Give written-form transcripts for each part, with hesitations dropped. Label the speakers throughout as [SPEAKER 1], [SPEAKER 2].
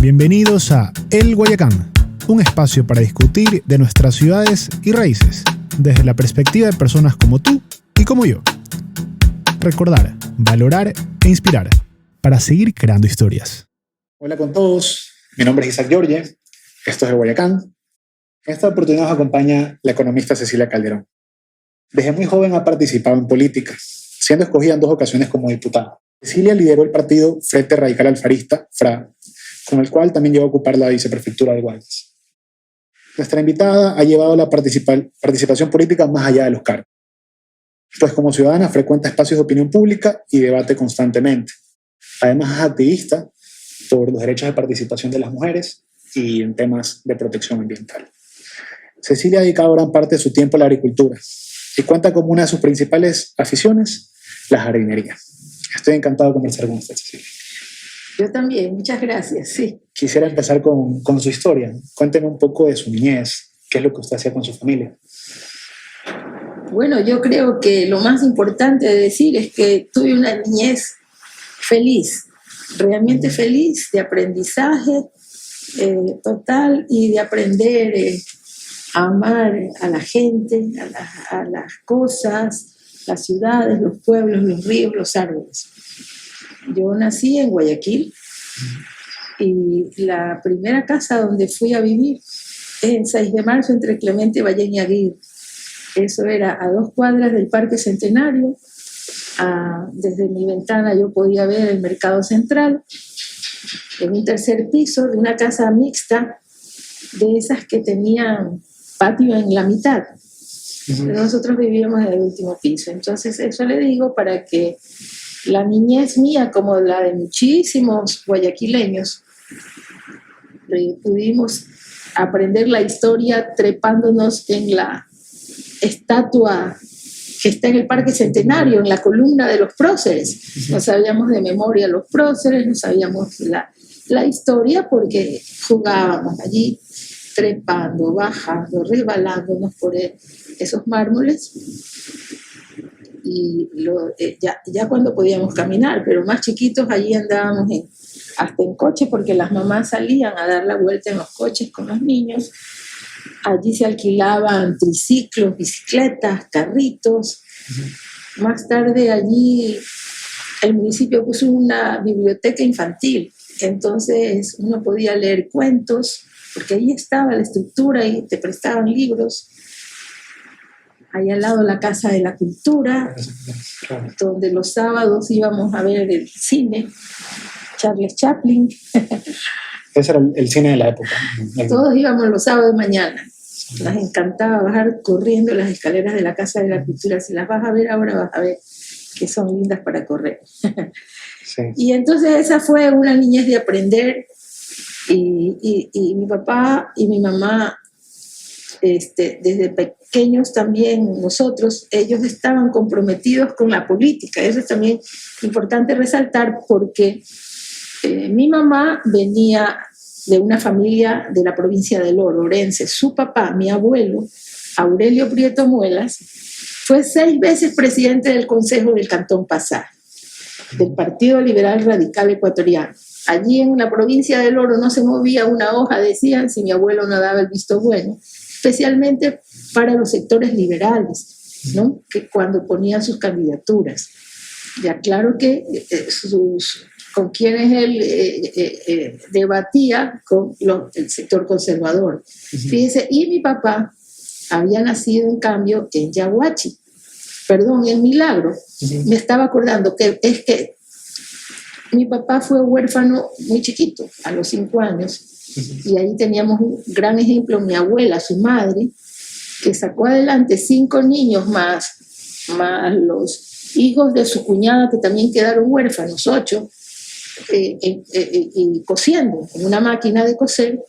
[SPEAKER 1] Bienvenidos a El Guayacán, un espacio para discutir de nuestras ciudades y raíces, desde la perspectiva de personas como tú y como yo. Recordar, valorar e inspirar, para seguir creando historias.
[SPEAKER 2] Hola con todos, mi nombre es Isaac Giorge, esto es El Guayacán. En esta oportunidad nos acompaña la economista Cecilia Calderón. Desde muy joven ha participado en política, siendo escogida en 2 ocasiones como diputada. Cecilia lideró el partido Frente Radical Alfarista, FRA, con el cual también llegó a ocupar la viceprefectura de Guayas. Nuestra invitada ha llevado la participación política más allá de los cargos, pues como ciudadana frecuenta espacios de opinión pública y debate constantemente. Además es activista por los derechos de participación de las mujeres y en temas de protección ambiental. Cecilia ha dedicado gran parte de su tiempo a la agricultura y cuenta como una de sus principales aficiones la jardinería. Estoy encantado de conversar con usted, Cecilia.
[SPEAKER 3] Yo también, muchas gracias, sí.
[SPEAKER 2] Quisiera empezar con su historia. Cuénteme un poco de su niñez. ¿Qué es lo que usted hacía con su familia?
[SPEAKER 3] Bueno, yo creo que lo más importante de decir es que tuve una niñez feliz, realmente feliz, de aprendizaje total y de aprender a amar a la gente, a las cosas, las ciudades, los pueblos, los ríos, los árboles. Yo nací en Guayaquil y la primera casa donde fui a vivir es en 6 de marzo entre Clemente Ballén y Aguirre. Eso era a 2 cuadras del Parque Centenario. Desde mi ventana yo podía ver el Mercado Central, en un tercer piso de una casa mixta, de esas que tenían patio en la mitad. Pero nosotros vivíamos en el último piso. Entonces eso le digo para que la niñez mía, como la de muchísimos guayaquileños, pudimos aprender la historia trepándonos en la estatua que está en el Parque Centenario, en la columna de los próceres. Nos sabíamos de memoria los próceres, nos sabíamos la historia porque jugábamos allí, trepando, bajando, resbalándonos por esos mármoles. Y ya cuando podíamos caminar, pero más chiquitos allí andábamos hasta en coche porque las mamás salían a dar la vuelta en los coches con los niños. Allí se alquilaban triciclos, bicicletas, carritos. Más tarde allí el municipio puso una biblioteca infantil, entonces uno podía leer cuentos porque ahí estaba la estructura y te prestaban libros. Ahí al lado la Casa de la Cultura, donde los sábados íbamos a ver el cine, Charles Chaplin.
[SPEAKER 2] Ese era el cine de la época.
[SPEAKER 3] Todos íbamos los sábados de mañana. Nos encantaba bajar corriendo las escaleras de la Casa de la Cultura. Si las vas a ver ahora, vas a ver que son lindas para correr.
[SPEAKER 2] Sí.
[SPEAKER 3] Y entonces esa fue una niñez de aprender. Y mi papá y mi mamá, desde pequeños también nosotros, ellos estaban comprometidos con la política. Eso es también importante resaltar porque mi mamá venía de una familia de la provincia del Oro, Orense. Su papá, mi abuelo, Aurelio Prieto Muelas, fue 6 veces presidente del Consejo del Cantón Pasá, del Partido Liberal Radical Ecuatoriano. Allí en la provincia del Oro no se movía una hoja, decían, si mi abuelo no daba el visto bueno, especialmente para los sectores liberales, ¿no? Que cuando ponían sus candidaturas. Ya claro que con quienes él debatía con el sector conservador. Fíjense, y mi papá había nacido en cambio en Yaguachi, en Milagro. Me estaba acordando que es que mi papá fue huérfano muy chiquito, a los 5 años, y ahí teníamos un gran ejemplo, mi abuela, su madre, que sacó adelante 5 niños más los hijos de su cuñada que también quedaron huérfanos, 8, y cosiendo en una máquina de coser,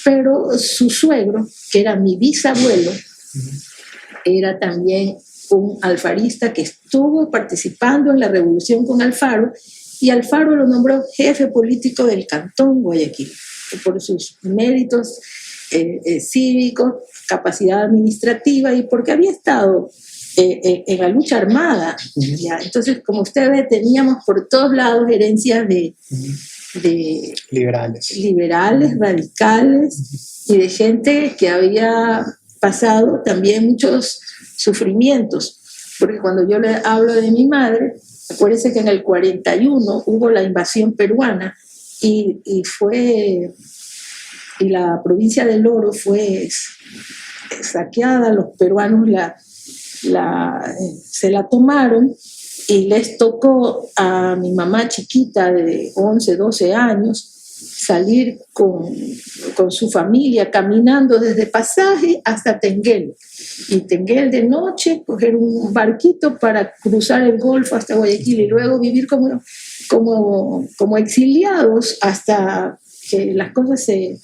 [SPEAKER 3] pero su suegro, que era mi bisabuelo, era también un alfarista que estuvo participando en la revolución con Alfaro, y Alfaro lo nombró jefe político del Cantón Guayaquil, por sus méritos cívicos, capacidad administrativa y porque había estado en la lucha armada. ¿Ya? Entonces, como usted ve, teníamos por todos lados herencias liberales, radicales, y de gente que había pasado también muchos sufrimientos. Porque cuando yo le hablo de mi madre, acuérdense que en el 41 hubo la invasión peruana y la provincia del Oro fue saqueada, los peruanos se la tomaron y les tocó a mi mamá chiquita de 11, 12 años salir con su familia caminando desde Pasaje hasta Tenguel. Y Tenguel de noche, coger un barquito para cruzar el Golfo hasta Guayaquil y luego vivir como exiliados hasta que las cosas se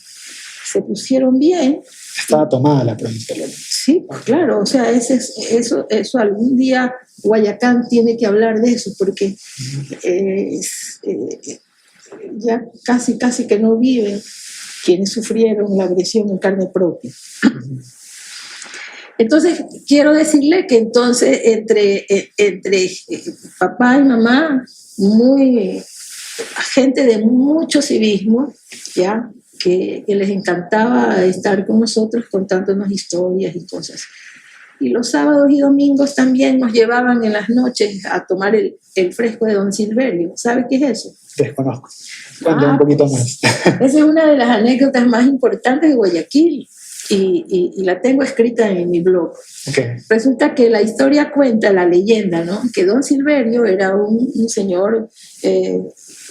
[SPEAKER 3] pusieron bien.
[SPEAKER 2] Estaba tomada la provincia.
[SPEAKER 3] Sí, pues claro, o sea, eso algún día Guayacán tiene que hablar de eso, porque ya casi que no viven quienes sufrieron la agresión en carne propia. Entonces, quiero decirle que entonces entre papá y mamá, gente de mucho civismo, ¿ya? Que les encantaba estar con nosotros contándonos historias y cosas. Y los sábados y domingos también nos llevaban en las noches a tomar el fresco de Don Silverio. ¿Sabe qué es eso?
[SPEAKER 2] Desconozco. Cuéntame un poquito más.
[SPEAKER 3] Esa es una de las anécdotas más importantes de Guayaquil y la tengo escrita en mi blog.
[SPEAKER 2] Okay.
[SPEAKER 3] Resulta que la historia cuenta, la leyenda, ¿no? Que Don Silverio era un señor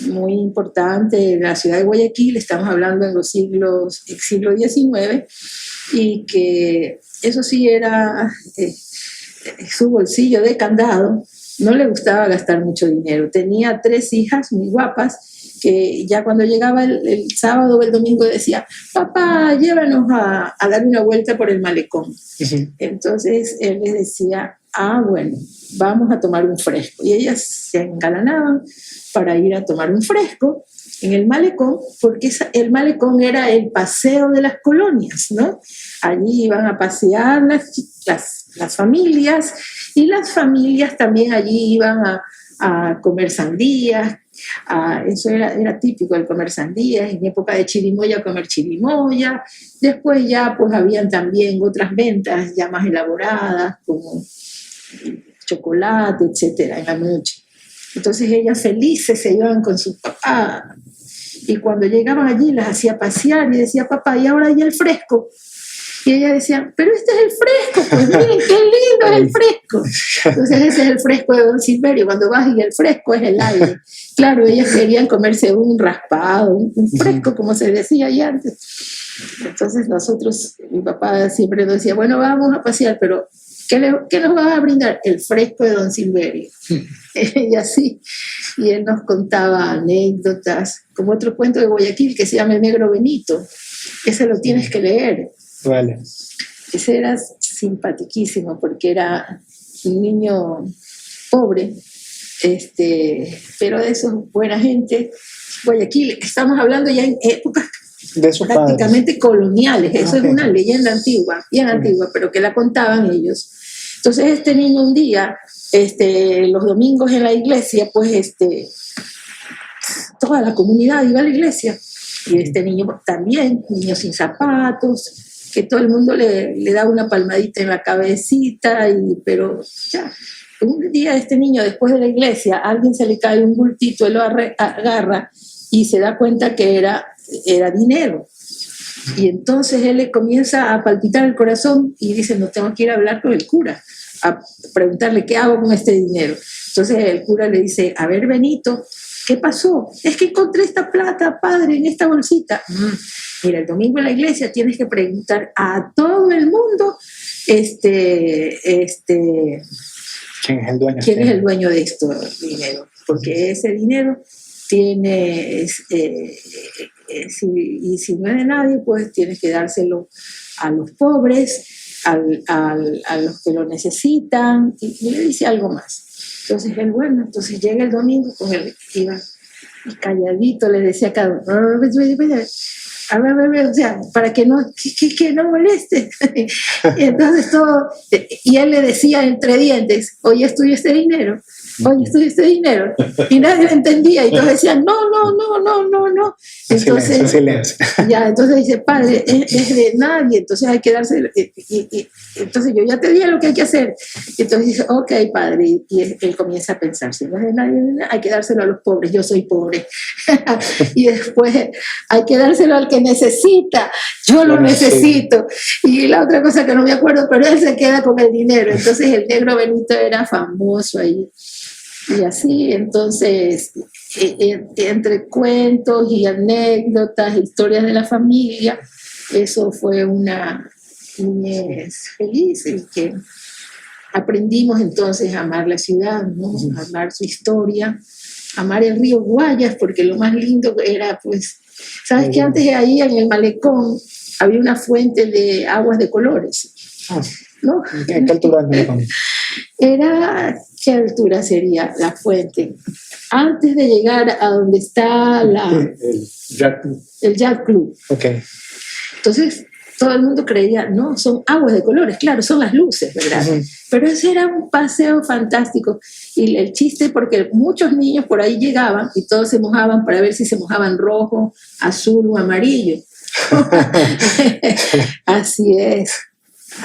[SPEAKER 3] muy importante de la ciudad de Guayaquil, estamos hablando en los siglo XIX, y que eso sí era su bolsillo de candado, no le gustaba gastar mucho dinero. Tenía 3 hijas muy guapas que ya cuando llegaba el sábado o el domingo decía: papá, llévanos a dar una vuelta por el malecón. Uh-huh. Entonces él les decía: bueno, vamos a tomar un fresco. Y ellas se engalanaban para ir a tomar un fresco en el malecón, porque el malecón era el paseo de las colonias, ¿no? Allí iban a pasear las familias, y las familias también allí iban a comer sandías. Eso era típico, el comer sandías. En época de chirimoya, comer chirimoya. Después ya pues habían también otras ventas ya más elaboradas, como chocolate, etcétera, en la noche. Entonces ellas felices se iban con su papá, y cuando llegaban allí las hacía pasear y decía: papá, ¿y ahora ya el fresco? Y ella decía: pero este es el fresco, pues miren qué lindo es el fresco. Entonces ese es el fresco de Don Silverio, cuando vas y el fresco es el aire. Claro, ellas querían comerse un raspado, un fresco, como se decía ahí antes. Entonces nosotros, mi papá siempre nos decía: bueno, vamos a pasear, pero ¿qué nos vas a brindar? El fresco de Don Silverio. Y así. Y él nos contaba anécdotas, como otro cuento de Guayaquil que se llama El Negro Benito. Ese lo tienes que leer.
[SPEAKER 2] Vale.
[SPEAKER 3] Ese era simpaticísimo porque era un niño pobre, pero de esos buena gente. Guayaquil, estamos hablando ya en épocas
[SPEAKER 2] de sus
[SPEAKER 3] prácticamente
[SPEAKER 2] padres.
[SPEAKER 3] Coloniales. Eso es una leyenda antigua, bien antigua, pero que la contaban ellos. Entonces este niño un día, los domingos en la iglesia, pues toda la comunidad iba a la iglesia, y este niño también, niño sin zapatos, que todo el mundo le da una palmadita en la cabecita, pero ya. Un día este niño, después de la iglesia, a alguien se le cae un bultito, él lo agarra y se da cuenta que era dinero. Y entonces él le comienza a palpitar el corazón y dice: no, tengo que ir a hablar con el cura, a preguntarle qué hago con este dinero. Entonces el cura le dice: a ver, Benito, ¿qué pasó? Es que encontré esta plata, padre, en esta bolsita. Mira, el domingo en la iglesia tienes que preguntar a todo el mundo
[SPEAKER 2] ¿quién es el dueño?
[SPEAKER 3] ¿Quién es el dueño de este dinero? Porque ese dinero tiene, si no es de nadie, pues tienes que dárselo a los pobres, a los que lo necesitan, y le dice algo más. Entonces él, bueno, entonces llega el domingo con él, iba y calladito le decía a cada uno: a ver, o sea, para que no moleste. Y entonces y él le decía entre dientes: oye, ¿es tuyo este dinero? oye, estudiaste dinero. Y nadie lo entendía. Y todos decían, no. Entonces,
[SPEAKER 2] silencio.
[SPEAKER 3] ya, entonces dice, padre, es de nadie, entonces hay que dárselo. Entonces yo ya te dije lo que hay que hacer. Y entonces dice, ok, padre. Y él comienza a pensar, si no es de nadie, hay que dárselo a los pobres. Yo soy pobre. Y después hay que dárselo al que necesita. Yo lo necesito. Y la otra cosa que no me acuerdo, pero él se queda con el dinero. Entonces el negro Benito era famoso ahí. Y así, entonces, entre cuentos y anécdotas, historias de la familia, eso fue una niñez feliz y que aprendimos entonces a amar la ciudad, ¿no? A amar su historia, amar el río Guayas, porque lo más lindo era, pues, ¿sabes que antes ahí en el malecón había una fuente de aguas de colores? ¿No?
[SPEAKER 2] ¿Qué altura del malecón?
[SPEAKER 3] ¿Qué altura sería la fuente? Antes de llegar a donde está el Yacht Club.
[SPEAKER 2] Okay.
[SPEAKER 3] Entonces, todo el mundo creía, no, son aguas de colores, claro, son las luces, ¿verdad? Pero ese era un paseo fantástico. Y el chiste, porque muchos niños por ahí llegaban y todos se mojaban para ver si se mojaban rojo, azul o amarillo. Así es.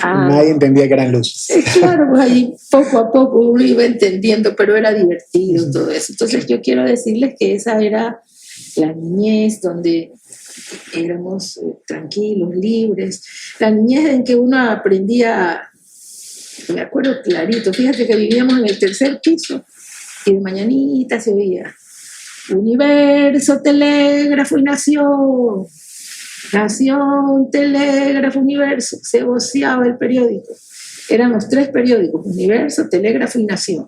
[SPEAKER 2] Nadie entendía que eran luces.
[SPEAKER 3] Claro, pues ahí poco a poco uno iba entendiendo, pero era divertido todo eso. Entonces yo quiero decirles que esa era la niñez donde éramos tranquilos, libres. La niñez en que uno aprendía, me acuerdo clarito, fíjate que vivíamos en el 3er piso y de mañanita se oía Universo, Telégrafo y Nación. Nación, Telégrafo, Universo, se voceaba el periódico. Éramos 3 periódicos, Universo, Telégrafo y Nación.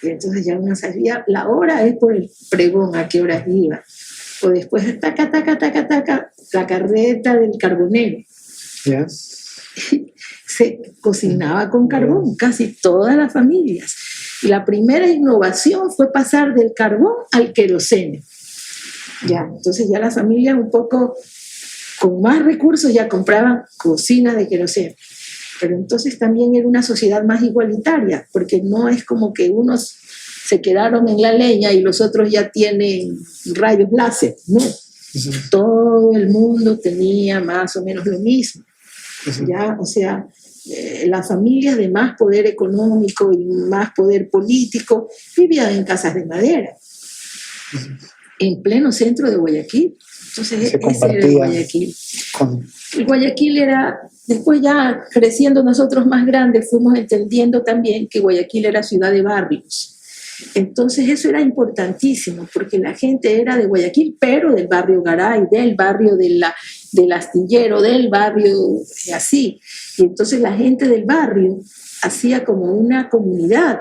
[SPEAKER 3] Y entonces ya uno sabía, la hora es por el pregón, a qué horas iba. O después, taca, la carreta del carbonero.
[SPEAKER 2] Yeah.
[SPEAKER 3] Se cocinaba con carbón, casi todas las familias. Y la primera innovación fue pasar del carbón al queroseno. Ya, entonces ya las familias un poco con más recursos ya compraban cocinas de queroseno. Pero entonces también era una sociedad más igualitaria, porque no es como que unos se quedaron en la leña y los otros ya tienen rayos láser, no. Todo el mundo tenía más o menos lo mismo. Ya, o sea, las familias de más poder económico y más poder político vivían en casas de madera, en pleno centro de Guayaquil. Entonces, ese era el Guayaquil. El Guayaquil era, después ya creciendo nosotros más grandes, fuimos entendiendo también que Guayaquil era ciudad de barrios. Entonces eso era importantísimo, porque la gente era de Guayaquil, pero del barrio Garay, del barrio del Astillero, del barrio así. Y entonces la gente del barrio hacía como una comunidad,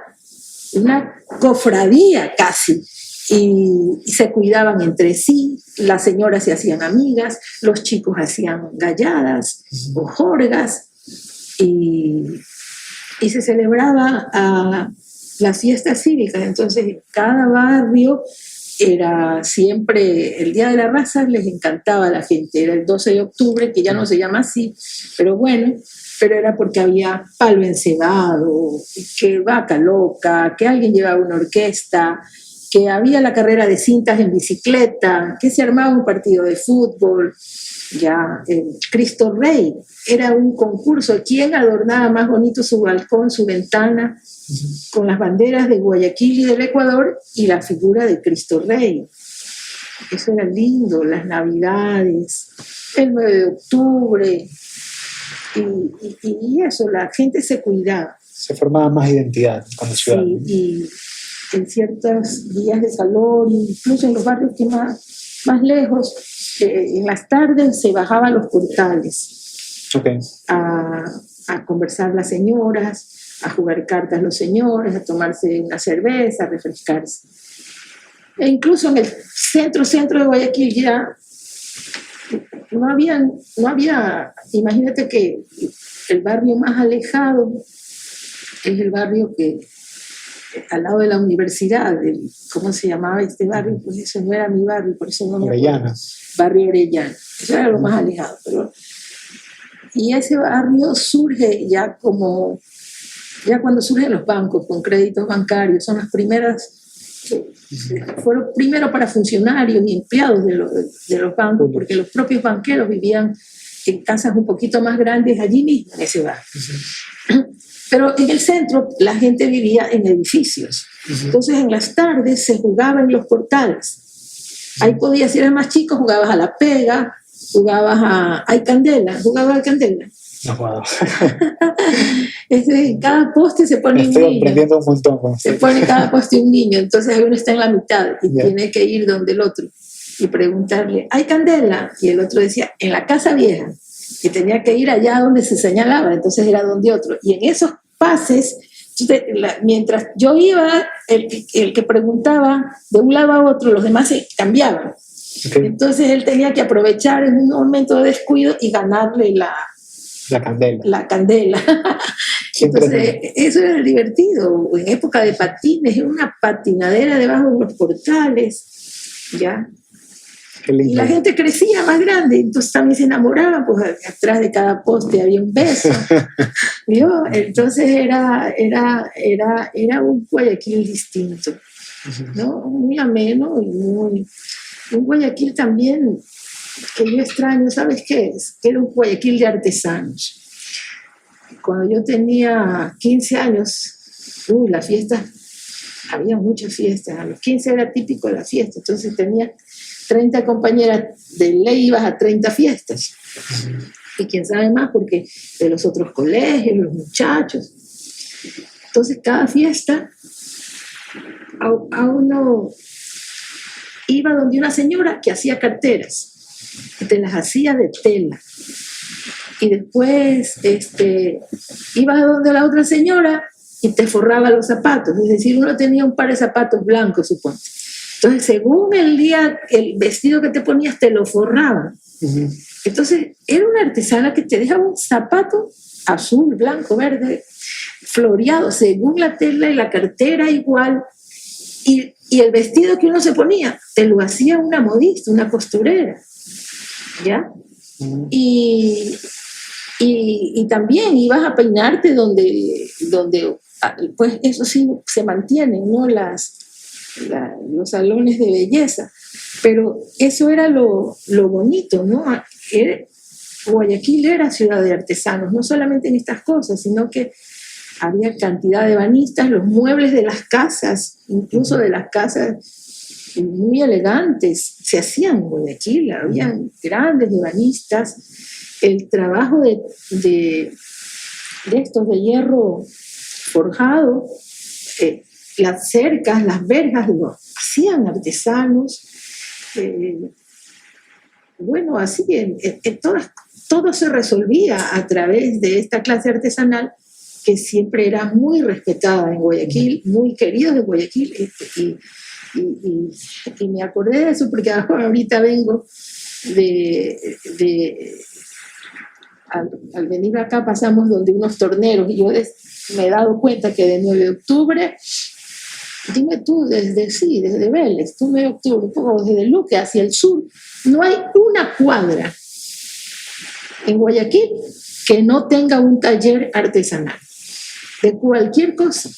[SPEAKER 3] una cofradía casi. Y se cuidaban entre sí, las señoras se hacían amigas, los chicos hacían galladas o jorgas, y se celebraba las fiestas cívicas. Entonces en cada barrio era siempre el Día de la Raza, les encantaba a la gente, era el 12 de octubre, que ya no se llama así, pero bueno, pero era porque había palo encebado, que vaca loca, que alguien llevaba una orquesta, que había la carrera de cintas en bicicleta, que se armaba un partido de fútbol, ya el Cristo Rey, era un concurso, quién adornaba más bonito su balcón, su ventana, con las banderas de Guayaquil y del Ecuador y la figura de Cristo Rey. Eso era lindo, las Navidades, el 9 de octubre, y eso, la gente se cuidaba.
[SPEAKER 2] Se formaba más identidad con la ciudad.
[SPEAKER 3] Sí, y en ciertos días de calor, incluso en los barrios que más lejos, en las tardes se bajaban los portales a conversar las señoras, a jugar cartas los señores, a tomarse una cerveza, a refrescarse. E incluso en el centro de Guayaquil ya no había, imagínate que el barrio más alejado es el barrio que al lado de la universidad, ¿cómo se llamaba este barrio? Pues eso no era mi barrio, por eso no me acuerdo. Barrio Orellana, eso era lo más alejado. Y ese barrio surge ya como Ya cuando surgen los bancos con créditos bancarios, son las primeras, fueron primero para funcionarios y empleados de los bancos, porque los propios banqueros vivían en casas un poquito más grandes allí mismo, en ese barrio. Pero en el centro la gente vivía en edificios. Entonces en las tardes se jugaba en los portales. Ahí podías, si eras más chico, jugabas a la pega, jugabas a Ay Candela, jugabas a Candela.
[SPEAKER 2] No jugaba.
[SPEAKER 3] En cada poste se pone un
[SPEAKER 2] Estoy
[SPEAKER 3] niño.
[SPEAKER 2] aprendiendo un montón con
[SPEAKER 3] Se
[SPEAKER 2] usted.
[SPEAKER 3] pone en cada poste un niño, entonces uno está en la mitad y
[SPEAKER 2] Ya.
[SPEAKER 3] tiene que ir donde el otro y preguntarle, ¿hay candela? Y el otro decía, en la casa vieja. Y tenía que ir allá donde se señalaba, entonces era donde otro. Y en esos pases, mientras yo iba, el que preguntaba de un lado a otro, los demás se cambiaban.
[SPEAKER 2] Okay.
[SPEAKER 3] Entonces él tenía que aprovechar en un momento de descuido y ganarle
[SPEAKER 2] La candela.
[SPEAKER 3] la candela. Entonces, eso era divertido. En época de patines, era una patinadera debajo de los portales, ¿ya?
[SPEAKER 2] Qué lindo.
[SPEAKER 3] Y la gente crecía más grande, entonces también se enamoraban, pues atrás de cada poste había un beso. ¿Vio? Entonces era un Guayaquil distinto, ¿no? Muy ameno y muy... Un Guayaquil también que yo extraño, ¿sabes qué es? Que era un Guayaquil de artesanos. Cuando yo tenía 15 años, las fiestas, había muchas fiestas, a los 15 era típico la fiesta, entonces tenía 30 compañeras, de ley ibas a 30 fiestas. Y quién sabe más, porque de los otros colegios, los muchachos. Entonces cada fiesta, a uno iba donde una señora que hacía carteras, y te las hacía de tela. Y después ibas a donde la otra señora y te forraba los zapatos. Es decir, uno tenía un par de zapatos blancos, suponte. Entonces, según el día, el vestido que te ponías, te lo forraban. Entonces, era una artesana que te dejaba un zapato azul, blanco, verde, floreado, según la tela y la cartera igual. Y el vestido que uno se ponía, te lo hacía una modista, una costurera. ¿Ya? Y también ibas a peinarte donde pues eso sí se mantienen, ¿no? Los salones de belleza, pero eso era lo bonito, ¿no? Guayaquil era ciudad de artesanos, no solamente en estas cosas, sino que había cantidad de ebanistas, los muebles de las casas, incluso de las casas muy elegantes, se hacían en Guayaquil, había grandes ebanistas, el trabajo de estos de hierro forjado, las cercas, las verjas, lo hacían artesanos. Bueno, así todo se resolvía a través de esta clase artesanal que siempre era muy respetada en Guayaquil, muy querida de Guayaquil, y me acordé de eso porque ahorita vengo al venir acá pasamos donde unos torneros y yo me he dado cuenta que de 9 de octubre, dime tú, desde Vélez, tú 9 de octubre, como desde Luque hacia el sur, no hay una cuadra en Guayaquil que no tenga un taller artesanal de cualquier cosa.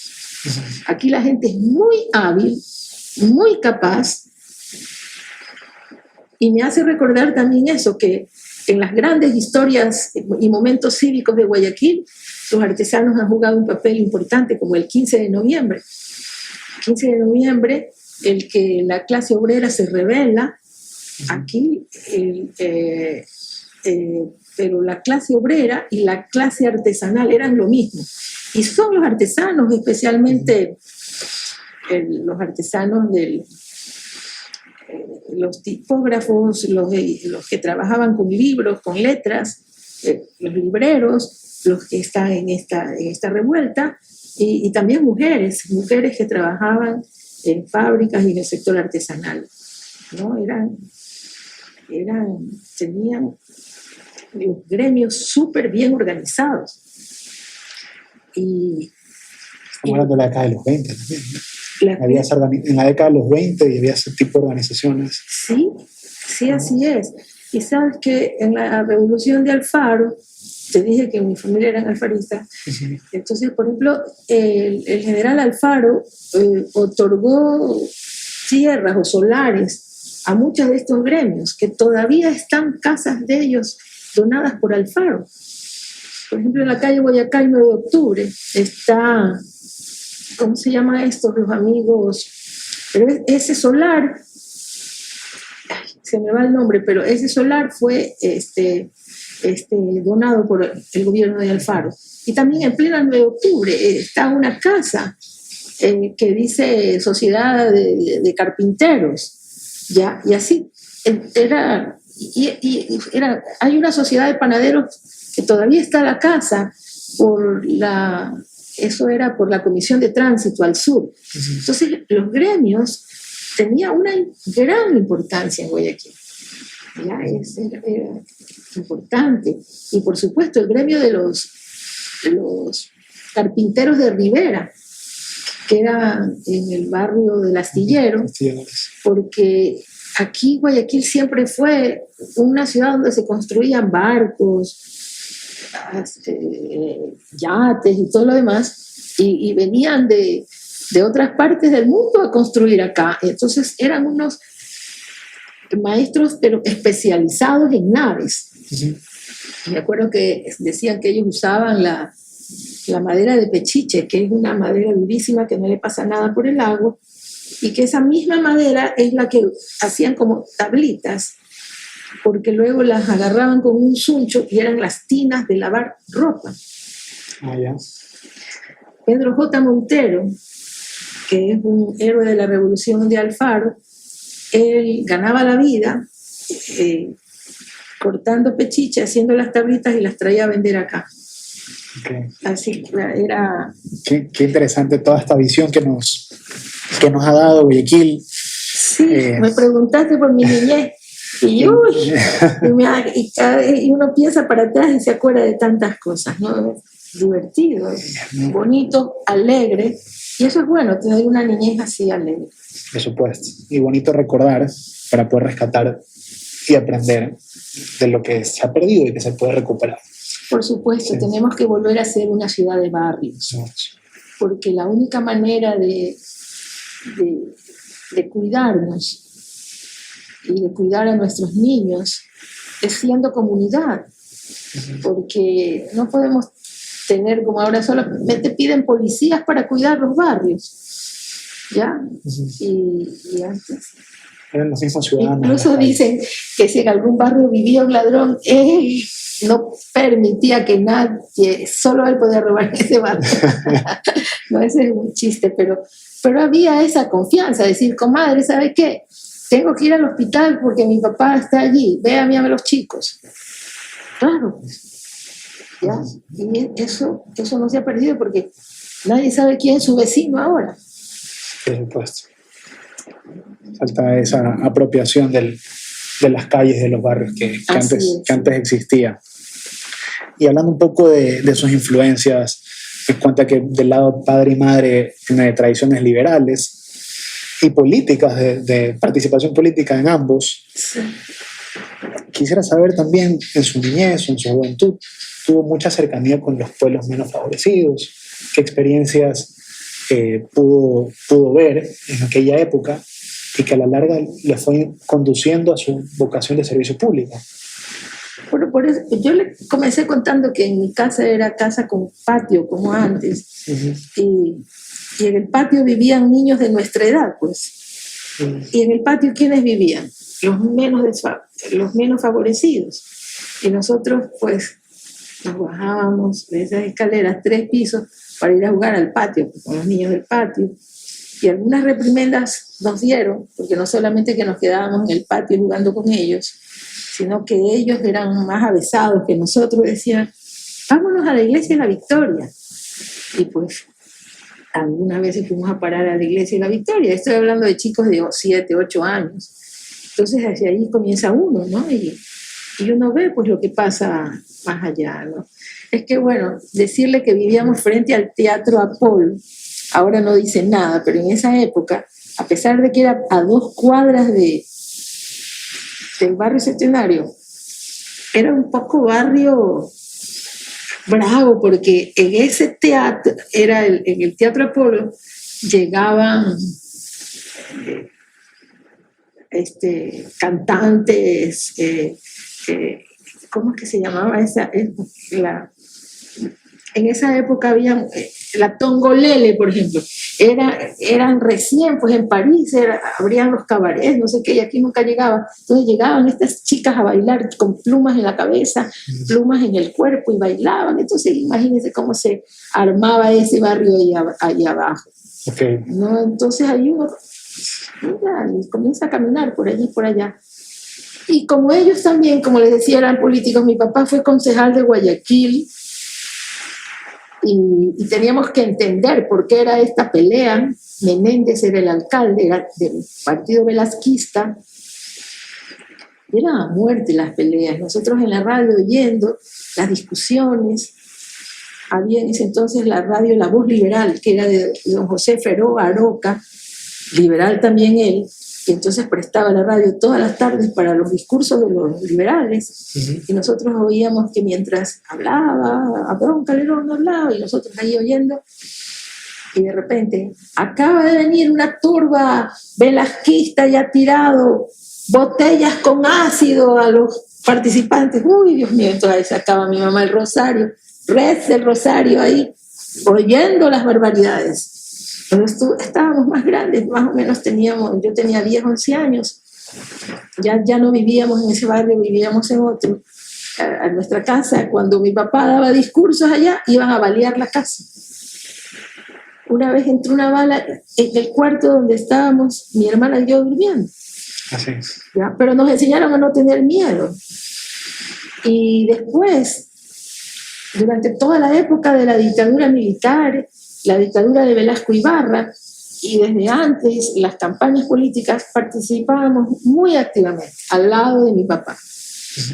[SPEAKER 3] Aquí la gente es muy hábil, muy capaz, y me hace recordar también eso, que en las grandes historias y momentos cívicos de Guayaquil, los artesanos han jugado un papel importante, como el 15 de noviembre. El 15 de noviembre, el que la clase obrera se rebela, aquí, pero la clase obrera y la clase artesanal eran lo mismo. Y son los artesanos, especialmente los artesanos los tipógrafos, los que trabajaban con libros, con letras, los libreros, los que están en esta revuelta, y también mujeres que trabajaban en fábricas y en el sector artesanal, ¿no? Tenían los gremios súper bien organizados.
[SPEAKER 2] Estamos hablando de la década de los 20 también, ¿no? En la década de los 20 y había ese tipo de organizaciones.
[SPEAKER 3] Sí, así es. Y sabes que en la revolución de Alfaro, te dije que mi familia eran alfaristas, entonces, por ejemplo, el general Alfaro otorgó tierras o solares a muchos de estos gremios, que todavía están casas de ellos donadas por Alfaro. Por ejemplo, en la calle Guayacán, 9 de octubre, está, ¿cómo se llama esto? Los amigos, pero ese solar, se me va el nombre, pero ese solar fue donado por el gobierno de Alfaro. Y también en pleno 9 de octubre está una casa que dice Sociedad de Carpinteros, ¿ya? Y así hay una sociedad de panaderos que todavía está la casa eso era por la Comisión de Tránsito al sur. Entonces los gremios tenían una gran importancia en Guayaquil. Ya era importante. Y por supuesto el gremio de los carpinteros de Rivera, que era en el barrio del Astillero, porque aquí Guayaquil siempre fue una ciudad donde se construían barcos, yates y todo lo demás, y venían de otras partes del mundo a construir acá. Entonces eran unos maestros pero especializados en naves. Me acuerdo que decían que ellos usaban la madera de pechiche, que es una madera durísima que no le pasa nada por el agua, y que esa misma madera es la que hacían como tablitas, porque luego las agarraban con un suncho y eran las tinas de lavar ropa.
[SPEAKER 2] Ya.
[SPEAKER 3] Pedro J. Montero, que es un héroe de la revolución de Alfaro, él ganaba la vida cortando pechiche, haciendo las tablitas y las traía a vender acá.
[SPEAKER 2] Okay.
[SPEAKER 3] Así era...
[SPEAKER 2] Qué interesante toda esta visión que nos ha dado Guayaquil.
[SPEAKER 3] Sí, me preguntaste por mi niñez y uno piensa para atrás y se acuerda de tantas cosas, ¿no? Divertido, bonito, alegre, y eso es bueno, tener una niñez así alegre.
[SPEAKER 2] Por supuesto, y bonito recordar para poder rescatar y aprender de lo que se ha perdido y que se puede recuperar.
[SPEAKER 3] Por supuesto, tenemos que volver a ser una ciudad de barrios, porque la única manera de cuidarnos y de cuidar a nuestros niños es siendo comunidad, porque no podemos tener como ahora solamente piden policías para cuidar los barrios, ¿ya? Y antes...
[SPEAKER 2] Eran los mismos ciudadanos.
[SPEAKER 3] Incluso dicen que si en algún barrio vivía un ladrón, él no permitía que nadie, solo él podía robar en ese barrio. No, ese es un chiste, pero había esa confianza, decir, comadre, ¿sabe qué? Tengo que ir al hospital porque mi papá está allí, véame a los chicos. Claro, ¿ya? Y eso no se ha perdido porque nadie sabe quién es su vecino ahora.
[SPEAKER 2] Por supuesto. Falta esa apropiación de las calles, de los barrios que antes existía. Y hablando un poco de sus influencias, en cuanto a que del lado padre y madre tiene tradiciones liberales y políticas, de participación política en ambos,
[SPEAKER 3] Sí.
[SPEAKER 2] Quisiera saber también, en su niñez o en su juventud, tuvo mucha cercanía con los pueblos menos favorecidos. ¿Qué experiencias pudo ver en aquella época y que a la larga le fue conduciendo a su vocación de servicio público?
[SPEAKER 3] Bueno, por eso yo le comencé contando que en mi casa era casa con patio, como antes, y en el patio vivían niños de nuestra edad, pues. Y en el patio, ¿quiénes vivían? Los menos favorecidos. Y nosotros, pues, nos bajábamos de esas escaleras 3 pisos para ir a jugar al patio, con los niños del patio. Y algunas reprimendas nos dieron, porque no solamente que nos quedábamos en el patio jugando con ellos, sino que ellos eran más avesados que nosotros, decían, vámonos a la iglesia de la Victoria. Y pues, algunas veces fuimos a parar a la iglesia de la Victoria. Estoy hablando de chicos de 7, 8 años. Entonces, hacia ahí comienza uno, ¿no? Y uno ve, pues, lo que pasa más allá, ¿no? Es que, bueno, decirle que vivíamos frente al Teatro Apolo, ahora no dice nada, pero en esa época, a pesar de que era a 2 cuadras del barrio Centenario, era un poco barrio bravo, porque en ese teatro, en el Teatro Apolo, llegaban cantantes, ¿cómo es que se llamaba esa? En esa época había la Tongolele, por ejemplo. Eran recién, pues en París abrían los cabarets, no sé qué, y aquí nunca llegaba. Entonces llegaban estas chicas a bailar con plumas en la cabeza, plumas en el cuerpo, y bailaban. Entonces imagínense cómo se armaba ese barrio ahí abajo.
[SPEAKER 2] Okay.
[SPEAKER 3] ¿No? Entonces ahí uno comienza a caminar por allí y por allá. Y como ellos también, como les decía, eran políticos, mi papá fue concejal de Guayaquil, y teníamos que entender por qué era esta pelea. Menéndez era el alcalde, era del partido velasquista, y era a muerte las peleas. Nosotros en la radio oyendo las discusiones, había en ese entonces la radio La Voz Liberal, que era de don José Feró Aroca, liberal también él, y entonces prestaba la radio todas las tardes para los discursos de los liberales, y nosotros oíamos que mientras hablaba, Abraham Calderón hablaba, y nosotros ahí oyendo, y de repente, acaba de venir una turba velasquista y ha tirado botellas con ácido a los participantes. Uy, Dios mío, entonces ahí sacaba mi mamá el rosario, reza el rosario ahí, oyendo las barbaridades. Pero estábamos más grandes, más o menos yo tenía 10, 11 años, ya no vivíamos en ese barrio, vivíamos en otro. A nuestra casa, cuando mi papá daba discursos allá, iban a balear la casa. Una vez entró una bala en el cuarto donde estábamos mi hermana y yo durmiendo.
[SPEAKER 2] Así.
[SPEAKER 3] ¿Ya? Pero nos enseñaron a no tener miedo. Y después, durante toda la época de la dictadura militar, la dictadura de Velasco Ibarra, y desde antes, las campañas políticas, participábamos muy activamente al lado de mi papá.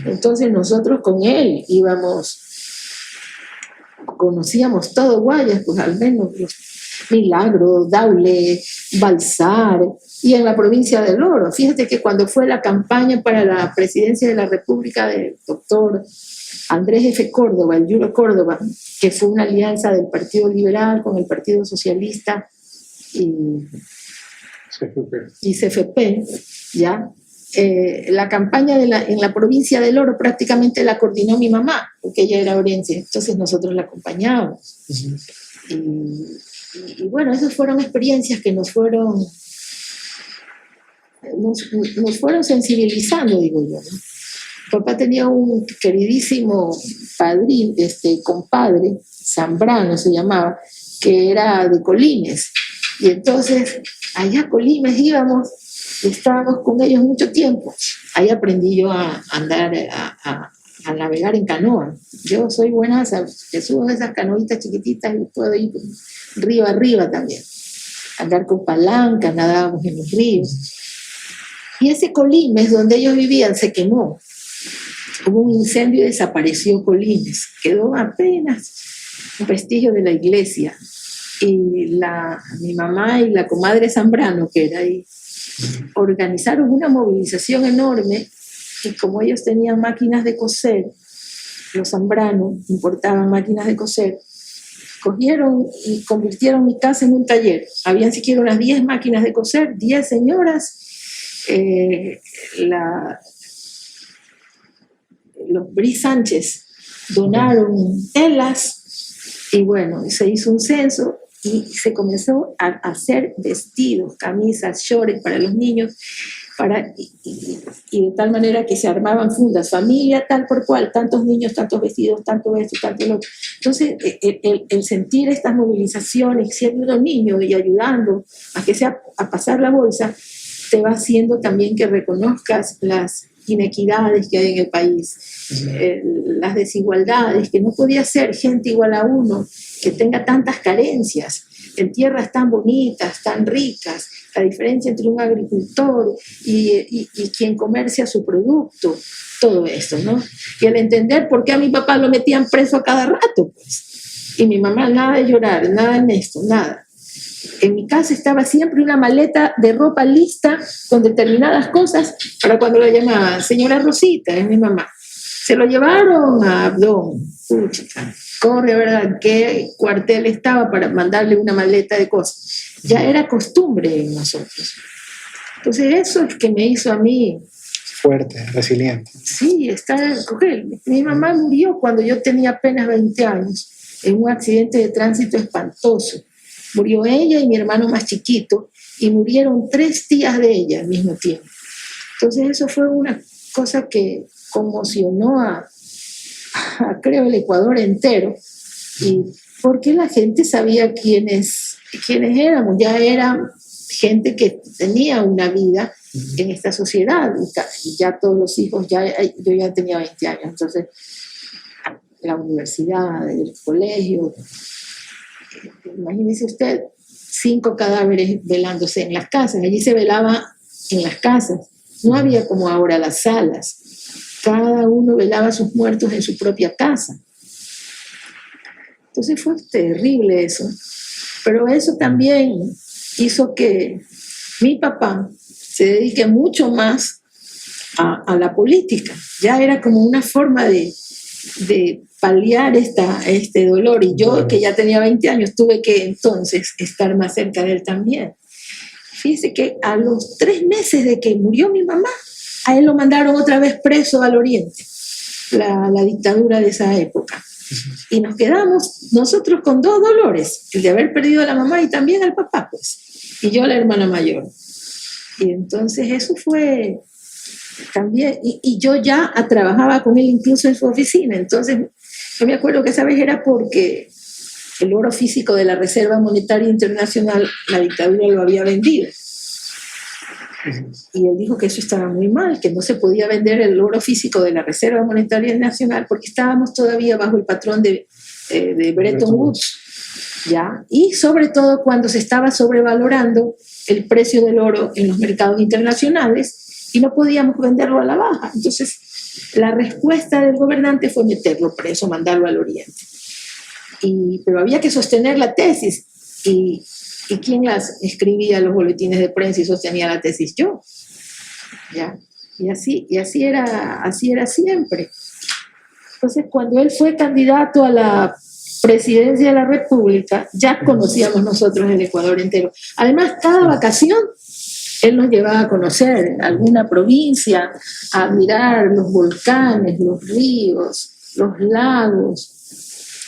[SPEAKER 3] Entonces nosotros con él conocíamos todo Guayas, pues al menos Milagro, Daule, Balsar, y en la provincia del Oro. Fíjate que cuando fue la campaña para la presidencia de la República del doctor Andrés F. Córdoba, el Yuro Córdoba, que fue una alianza del Partido Liberal con el Partido Socialista y CFP, ¿ya? La campaña en la provincia del Oro prácticamente la coordinó mi mamá, porque ella era orense, entonces nosotros la acompañábamos. Y bueno, esas fueron experiencias que nos fueron sensibilizando, digo yo, ¿no? Papá tenía un queridísimo compadre, Zambrano se llamaba, que era de Colines. Y entonces allá a Colines íbamos y estábamos con ellos mucho tiempo. Ahí aprendí yo a andar, a navegar en canoa. Yo soy buena, que subo esas canoitas chiquititas y puedo ir río arriba también. Andar con palancas, nadábamos en los ríos. Y ese Colines donde ellos vivían se quemó. Hubo un incendio y desapareció Colines. Quedó apenas un vestigio de la iglesia. Y mi mamá y la comadre Zambrano, que era ahí, organizaron una movilización enorme, y como ellos tenían máquinas de coser, los Zambrano importaban máquinas de coser, cogieron y convirtieron mi casa en un taller. Habían siquiera unas 10 máquinas de coser, 10 señoras, los Bris Sánchez donaron telas, y bueno, se hizo un censo y se comenzó a hacer vestidos, camisas, shorts para los niños, y de tal manera que se armaban fundas, familia tal por cual, tantos niños, tantos vestidos, tanto esto, tanto lo otro. Entonces, el sentir estas movilizaciones, siendo unos niños y ayudando a pasar la bolsa, te va haciendo también que reconozcas las inequidades que hay en el país, las desigualdades, que no podía ser gente igual a uno, que tenga tantas carencias, en tierras tan bonitas, tan ricas, la diferencia entre un agricultor y quien comercia su producto, todo eso, ¿no? Y el entender por qué a mi papá lo metían preso a cada rato, pues, y mi mamá nada de llorar, nada en esto, nada. En mi casa estaba siempre una maleta de ropa lista con determinadas cosas para cuando la llamaban. Señora Rosita, es mi mamá. Se lo llevaron a Abdón. Pucha, corre a ver a qué cuartel estaba para mandarle una maleta de cosas. Ya era costumbre en nosotros. Entonces eso es que me hizo a mí...
[SPEAKER 2] Fuerte, resiliente.
[SPEAKER 3] Sí, está con él. Mi mamá murió cuando yo tenía apenas 20 años en un accidente de tránsito espantoso. Murió ella y mi hermano más chiquito y murieron 3 tías de ella al mismo tiempo. Entonces eso fue una cosa que conmocionó a creo el Ecuador entero, y porque la gente sabía quiénes éramos, ya era gente que tenía una vida en esta sociedad, y ya todos los hijos, yo ya tenía 20 años, entonces la universidad, el colegio, imagínese usted 5 cadáveres velándose en las casas, allí se velaba en las casas, no había como ahora las salas, cada uno velaba a sus muertos en su propia casa. Entonces fue terrible eso, pero eso también hizo que mi papá se dedique mucho más a la política. Ya era como una forma de paliar este dolor, y yo que ya tenía 20 años tuve que entonces estar más cerca de él también. Fíjese que a los 3 meses de que murió mi mamá, a él lo mandaron otra vez preso al Oriente, la dictadura de esa época. Y nos quedamos nosotros con 2 dolores, el de haber perdido a la mamá y también al papá, pues, y yo la hermana mayor. Y entonces eso fue también, y yo ya trabajaba con él incluso en su oficina, entonces yo me acuerdo que esa vez era porque el oro físico de la Reserva Monetaria Internacional, la dictadura lo había vendido. Y él dijo que eso estaba muy mal, que no se podía vender el oro físico de la Reserva Monetaria Nacional porque estábamos todavía bajo el patrón de Bretton Woods, ¿ya? Y sobre todo cuando se estaba sobrevalorando el precio del oro en los mercados internacionales y no podíamos venderlo a la baja. Entonces, la respuesta del gobernante fue meterlo preso, mandarlo al Oriente. Pero había que sostener la tesis, ¿y quién las escribía los boletines de prensa y sostenía la tesis? Yo. ¿Ya? Y así era siempre. Entonces, cuando él fue candidato a la presidencia de la República, ya conocíamos nosotros el Ecuador entero. Además, cada vacación él nos llevaba a conocer alguna provincia, a admirar los volcanes, los ríos, los lagos.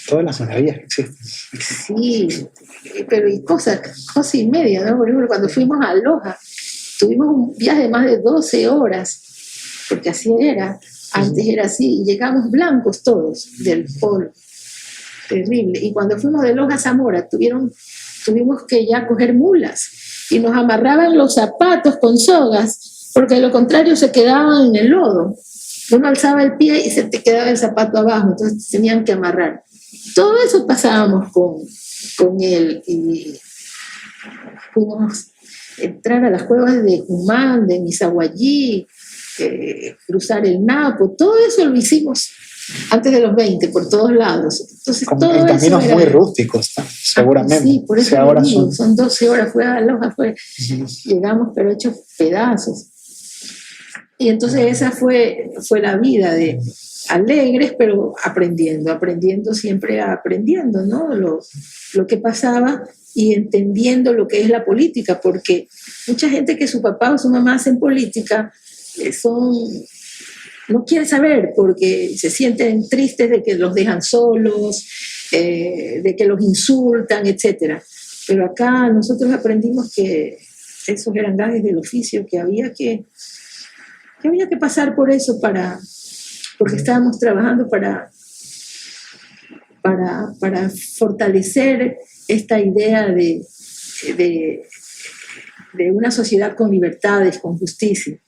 [SPEAKER 2] Todas las maravillas que existen.
[SPEAKER 3] Sí, pero y cosa y media, ¿no? Por ejemplo, cuando fuimos a Loja, tuvimos un viaje de más de 12 horas, porque así era, antes era así, y llegamos blancos todos del polo, terrible. Y cuando fuimos de Loja a Zamora, tuvimos que ya coger mulas, y nos amarraban los zapatos con sogas, porque de lo contrario se quedaban en el lodo. Uno alzaba el pie y se te quedaba el zapato abajo, entonces tenían que amarrar. Todo eso pasábamos con él, y pudimos entrar a las cuevas de Jumán, de Misaguallí, cruzar el Napo, todo eso lo hicimos antes de los 20, por todos lados. Entonces, todo
[SPEAKER 2] en caminos
[SPEAKER 3] eso
[SPEAKER 2] muy rústicos, seguramente.
[SPEAKER 3] Sí, por eso
[SPEAKER 2] ahora
[SPEAKER 3] son 12 horas, fue a Loja, llegamos pero hechos pedazos. Y entonces esa fue la vida de alegres, pero aprendiendo, siempre aprendiendo, ¿no? Lo que pasaba y entendiendo lo que es la política, porque mucha gente que su papá o su mamá hacen política no quieren saber porque se sienten tristes de que los dejan solos, de que los insultan, etc. Pero acá nosotros aprendimos que esos eran gajes del oficio, que había que pasar por eso porque estábamos trabajando para fortalecer esta idea de una sociedad con libertades, con justicia.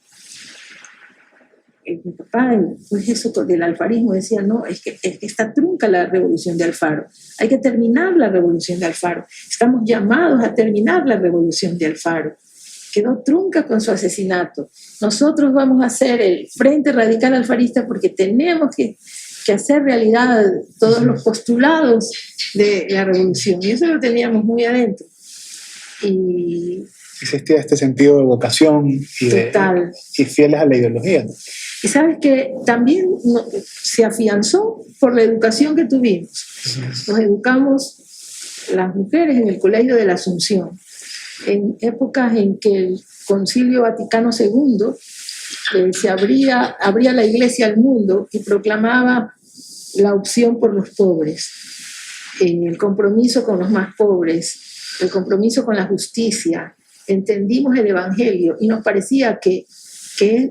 [SPEAKER 3] Mi papá, pues eso del alfarismo, decía, no, es que está trunca la revolución de Alfaro, hay que terminar la revolución de Alfaro, estamos llamados a terminar la revolución de Alfaro. Quedó trunca con su asesinato. Nosotros vamos a hacer el Frente Radical Alfarista porque tenemos que hacer realidad todos los postulados de la revolución. Y eso lo teníamos muy adentro. Y
[SPEAKER 2] existía este sentido de vocación
[SPEAKER 3] Total.
[SPEAKER 2] y fieles a la ideología, ¿no?
[SPEAKER 3] Y sabes que también se afianzó por la educación que tuvimos. Nos educamos las mujeres en el Colegio de la Asunción, en épocas en que el Concilio Vaticano II se abría la iglesia al mundo y proclamaba la opción por los pobres, el compromiso con los más pobres, el compromiso con la justicia. Entendimos el Evangelio y nos parecía que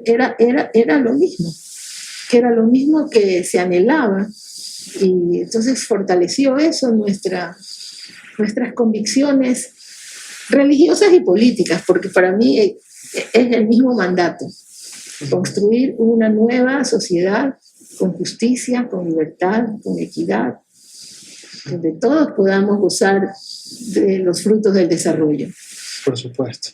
[SPEAKER 3] era lo mismo, que se anhelaba, y entonces fortaleció eso nuestras convicciones religiosas y políticas, porque para mí es el mismo mandato: construir una nueva sociedad con justicia, con libertad, con equidad, donde todos podamos gozar de los frutos del desarrollo.
[SPEAKER 2] Por supuesto.